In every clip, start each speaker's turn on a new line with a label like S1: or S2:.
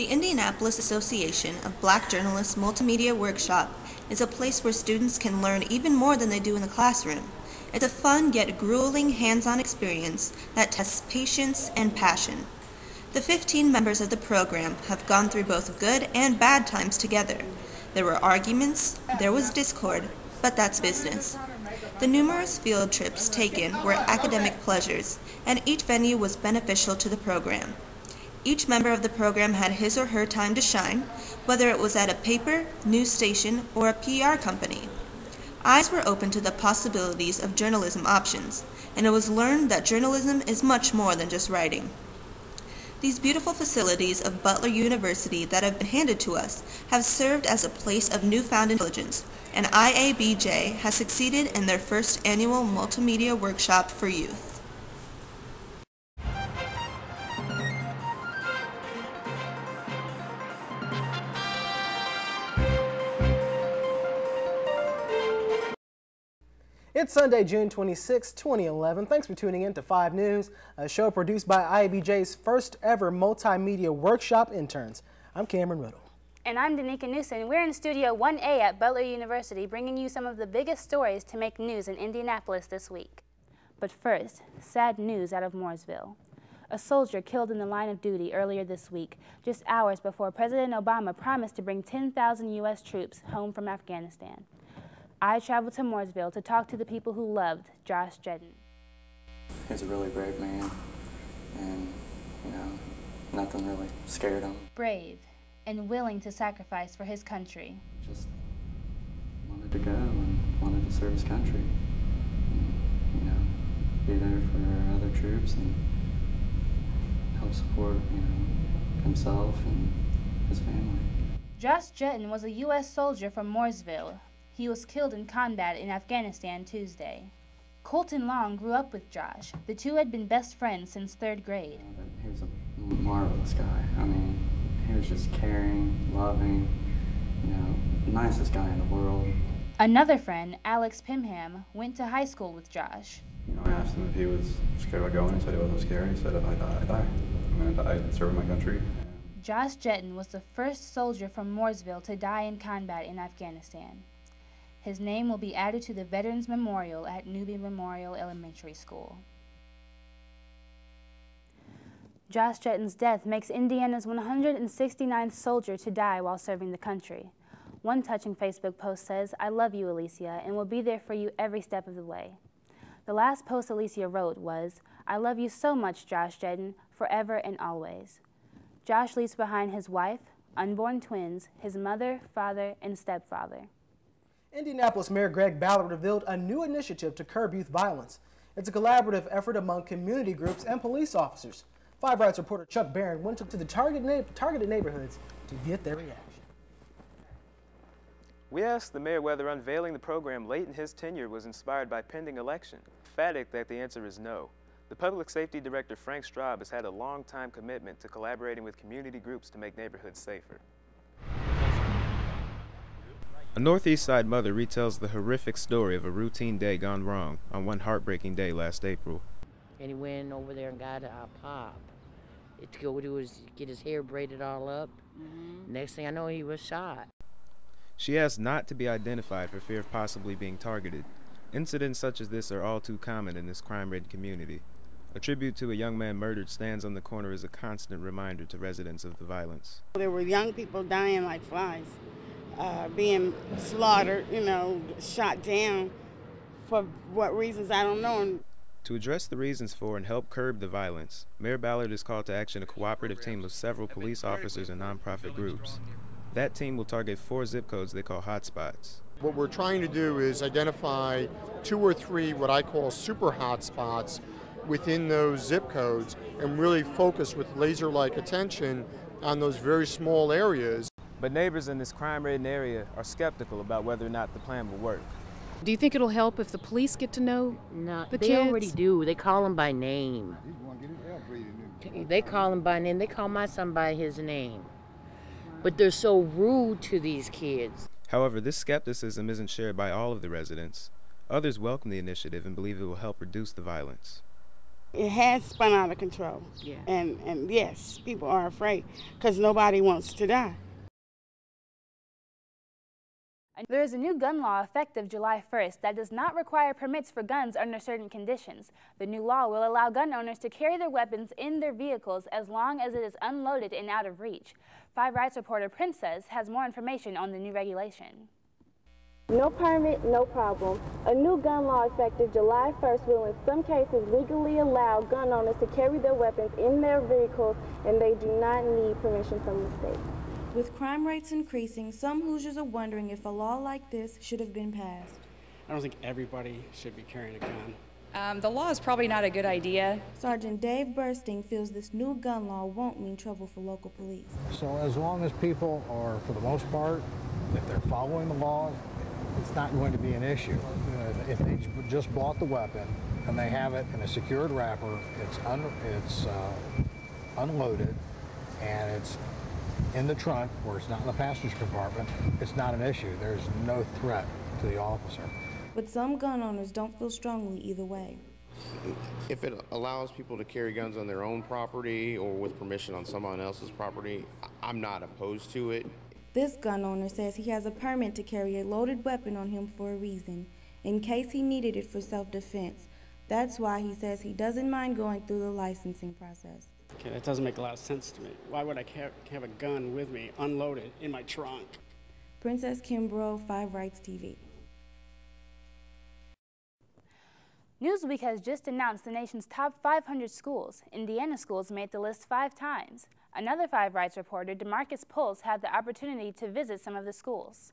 S1: The Indianapolis Association of Black Journalists Multimedia Workshop is a place where students can learn even more than they do in the classroom. It's a fun yet grueling hands-on experience that tests patience and passion. The 15 members of the program have gone through both good and bad times together. There were arguments, there was discord, but that's business. The numerous field trips taken were academic pleasures, and each venue was beneficial to the program. Each member of the program had his or her time to shine, whether it was at a paper, news station, or a PR company. Eyes were open to the possibilities of journalism options, and it was learned that journalism is much more than just writing. These beautiful facilities of Butler University that have been handed to us have served as a place of newfound intelligence, and IABJ has succeeded in their first annual multimedia workshop for youth.
S2: It's Sunday, June 26, 2011. Thanks for tuning in to 5 News, a show produced by IABJ's first ever multimedia workshop interns. I'm Cameron Riddle.
S3: And I'm Danica Newsom. We're in Studio 1A at Butler University, bringing you some of the biggest stories to make news in Indianapolis this week. But first, sad news out of Mooresville. A soldier killed in the line of duty earlier this week, just hours before President Obama promised to bring 10,000 U.S. troops home from Afghanistan. I traveled to Mooresville to talk to the people who loved Josh Jedden.
S4: He's a really brave man, and, nothing really scared him.
S3: Brave and willing to sacrifice for his country.
S4: Just wanted to go and wanted to serve his country. And, be there for other troops and help support, himself and his family.
S3: Josh Jedden was a U.S. soldier from Mooresville. He was killed in combat in Afghanistan Tuesday. Colton Long grew up with Josh. The two had been best friends since 3rd grade.
S4: He was a marvelous guy. He was just caring, loving, nicest guy in the world.
S3: Another friend, Alex Pimham, went to high school with Josh.
S5: I asked him if he was scared about going. He said he wasn't scared. He said, if I die, I die. I'm going to die serving my country.
S3: Josh Jedden was the first soldier from Mooresville to die in combat in Afghanistan. His name will be added to the Veterans Memorial at Newby Memorial Elementary School. Josh Jedden's death makes Indiana's 169th soldier to die while serving the country. One touching Facebook post says, "I love you, Alicia, and will be there for you every step of the way." The last post Alicia wrote was, "I love you so much, Josh Jedden, forever and always." Josh leaves behind his wife, unborn twins, his mother, father, and stepfather.
S2: Indianapolis Mayor Greg Ballard revealed a new initiative to curb youth violence. It's a collaborative effort among community groups and police officers. 5 Rights reporter Chuck Barron went to the targeted neighborhoods to get their reaction.
S6: We asked the mayor whether unveiling the program late in his tenure was inspired by pending election. Emphatic that the answer is no. The Public Safety Director Frank Straub has had a long-time commitment to collaborating with community groups to make neighborhoods safer. A Northeast Side mother retells the horrific story of a routine day gone wrong on one heartbreaking day last April.
S7: And he went over there and got a pop. To go do is get his hair braided all up. Next thing I know, he was shot.
S6: She asked not to be identified for fear of possibly being targeted. Incidents such as this are all too common in this crime-ridden community. A tribute to a young man murdered stands on the corner as a constant reminder to residents of the violence.
S8: There were young people dying like flies. Being slaughtered, shot down for what reasons, I don't know.
S6: To address the reasons for and help curb the violence, Mayor Ballard has called to action a cooperative team of several police officers and nonprofit groups. That team will target 4 zip codes they call hotspots.
S9: What we're trying to do is identify 2 or 3 what I call super hotspots within those zip codes and really focus with laser-like attention on those very small areas.
S6: But neighbors in this crime-ridden area are skeptical about whether or not the plan will work.
S10: Do you think it'll help if the police get to know the kids?
S7: They already do. They call them by name. They call him by name. They call my son by his name. But they're so rude to these kids.
S6: However, this skepticism isn't shared by all of the residents. Others welcome the initiative and believe it will help reduce the violence.
S8: It has spun out of control.
S7: Yeah.
S8: And yes, people are afraid because nobody wants to die.
S3: There is a new gun law effective July 1st that does not require permits for guns under certain conditions. The new law will allow gun owners to carry their weapons in their vehicles as long as it is unloaded and out of reach. 5 Rights reporter Princess has more information on the new regulation.
S11: No permit, no problem. A new gun law effective July 1st will in some cases legally allow gun owners to carry their weapons in their vehicles, and they do not need permission from the state.
S12: With crime rates increasing, some Hoosiers are wondering if a law like this should have been passed.
S13: I don't think everybody should be carrying a gun.
S14: The law is probably not a good idea.
S12: Sergeant Dave Bursting feels this new gun law won't mean trouble for local police.
S15: So as long as people are, for the most part, if they're following the law, it's not going to be an issue. If they just bought the weapon and they have it in a secured wrapper, it's unloaded, and it's in the trunk where it's not in the passenger compartment, it's not an issue. There's no threat to the officer.
S12: But some gun owners don't feel strongly either way.
S16: If it allows people to carry guns on their own property or with permission on someone else's property, I'm not opposed to it.
S12: This gun owner says he has a permit to carry a loaded weapon on him for a reason, in case he needed it for self-defense. That's why he says he doesn't mind going through the licensing process.
S13: Okay, that doesn't make a lot of sense to me. Why would I have a gun with me, unloaded, in my trunk?
S12: Princess Kimbrough, 5 Rights TV.
S3: Newsweek has just announced the nation's top 500 schools. Indiana schools made the list 5 times. Another 5 Rights reporter, DeMarcus Pulse, had the opportunity to visit some of the schools.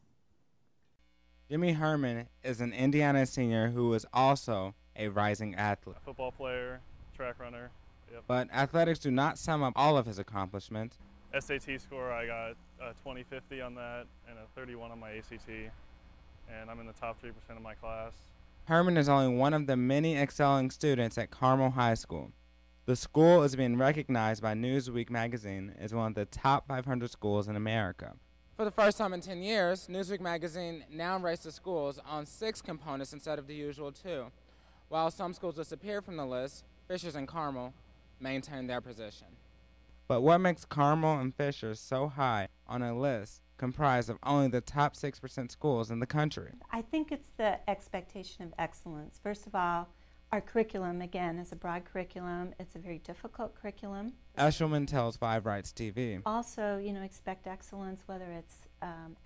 S17: Jimmy Herman is an Indiana senior who is also a rising athlete.
S18: A football player, track runner. Yep.
S17: But athletics do not sum up all of his accomplishments.
S18: SAT score, I got a 20/50 on that and a 31 on my ACT, and I'm in the top 3% of my class.
S17: Herman is only one of the many excelling students at Carmel High School. The school is being recognized by Newsweek magazine as one of the top 500 schools in America.
S19: For the first time in 10 years, Newsweek magazine now rates the schools on 6 components instead of the usual 2. While some schools disappear from the list, Fishers and Carmel maintain their position.
S17: But what makes Carmel and Fishers so high on a list comprised of only the top 6% schools in the country?
S20: I think it's the expectation of excellence. First of all, our curriculum, again, is a broad curriculum. It's a very difficult curriculum.
S17: Eshelman tells 5 Rights TV.
S20: Also, expect excellence, whether it's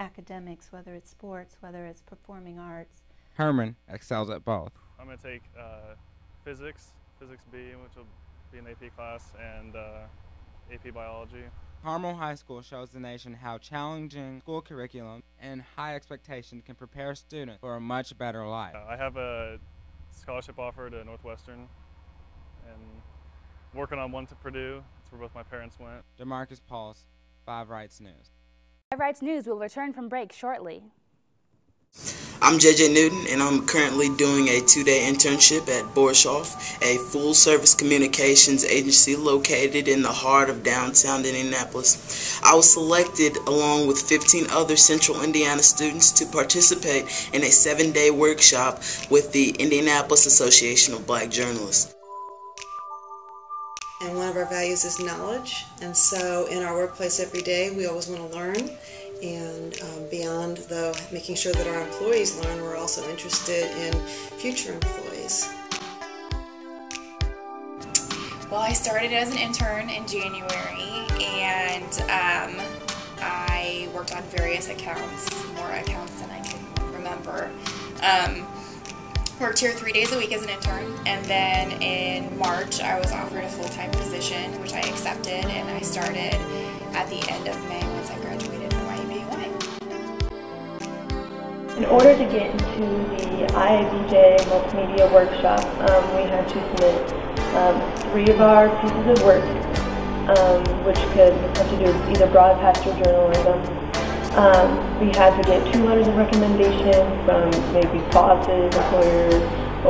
S20: academics, whether it's sports, whether it's performing arts.
S17: Herman excels at both.
S18: I'm going to take physics B, which will be an AP class, and AP biology.
S17: Carmel High School shows the nation how challenging school curriculum and high expectation can prepare students for a much better life.
S18: I have a scholarship offer to Northwestern and working on one to Purdue. That's where both my parents went.
S17: DeMarcus Pulse, 5 Rights News.
S3: 5 Rights News will return from break shortly.
S21: I'm JJ Newton, and I'm currently doing a 2-day internship at Borshoff, a full-service communications agency located in the heart of downtown Indianapolis. I was selected, along with 15 other Central Indiana students, to participate in a 7-day workshop with the Indianapolis Association of Black Journalists.
S22: And one of our values is knowledge, and so in our workplace every day we always want to learn. And beyond making sure that our employees learn, we're also interested in future employees.
S23: Well, I started as an intern in January, and I worked on various accounts, more accounts than I can remember. Worked here 3 days a week as an intern, and then in March I was offered a full-time position, which I accepted, and I started at the end of May once I graduated from IABJ.
S24: In order to get into the IABJ multimedia workshop, we had to submit 3 of our pieces of work, which could have to do with either broadcast or journalism. We had to get 2 letters of recommendation from maybe bosses, employers,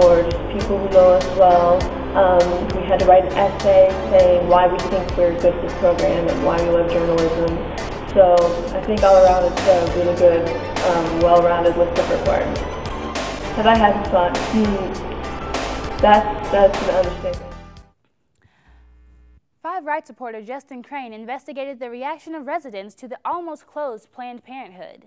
S24: or just people who know us well. We had to write an essay saying why we think we're good for this program and why we love journalism. So I think all around it's a really good, well-rounded list of requirements. Have I had fun? That's an understatement.
S3: Five Rights reporter Justin Crane investigated the reaction of residents to the almost closed Planned Parenthood.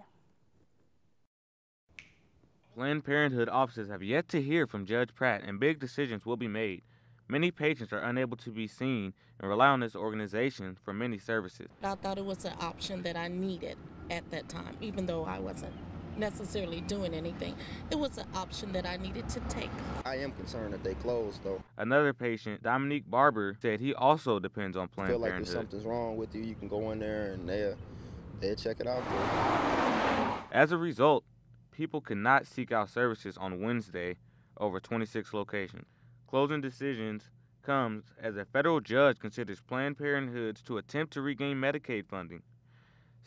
S1: Planned Parenthood officers have yet to hear from Judge Pratt, and big decisions will be made. Many patients are unable to be seen and rely on this organization for many services.
S2: I thought it was an option that I needed at that time, even though I wasn't necessarily doing anything. It was an option that I needed to take.
S4: I am concerned that they closed, though.
S1: Another patient, Dominique Barber, said he also depends on Planned
S4: Feel like
S1: Parenthood.
S4: if something's wrong with you, you can go in there and they'll check it out for you.
S1: As a result, people could not seek out services on Wednesday over 26 locations. Closing decisions comes as a federal judge considers Planned Parenthoods to attempt to regain Medicaid funding.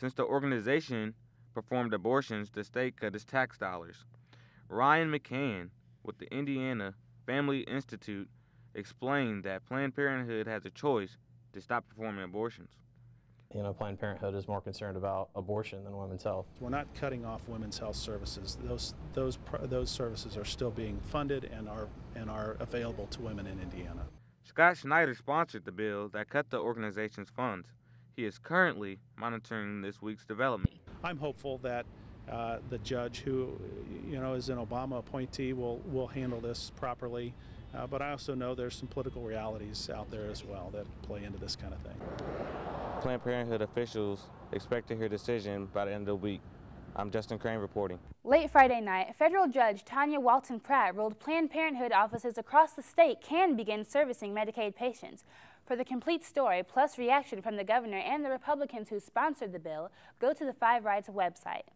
S1: Since the organization performed abortions, the state cut its tax dollars. Ryan McCann with the Indiana Family Institute explained that Planned Parenthood has a choice to stop performing abortions.
S5: You know, Planned Parenthood is more concerned about abortion than women's health.
S25: We're not cutting off women's health services. Those services are still being funded and are available to women in Indiana.
S1: Scott Schneider sponsored the bill that cut the organization's funds. He is currently monitoring this week's development.
S25: I'm hopeful that the judge, who is an Obama appointee, will handle this properly. But I also know there's some political realities out there as well that play into this kind of thing.
S1: Planned Parenthood officials expect to hear a decision by the end of the week. I'm Justin Crane reporting.
S3: Late Friday night, federal judge Tanya Walton Pratt ruled Planned Parenthood offices across the state can begin servicing Medicaid patients. For the complete story, plus reaction from the governor and the Republicans who sponsored the bill, go to the Five Rights website.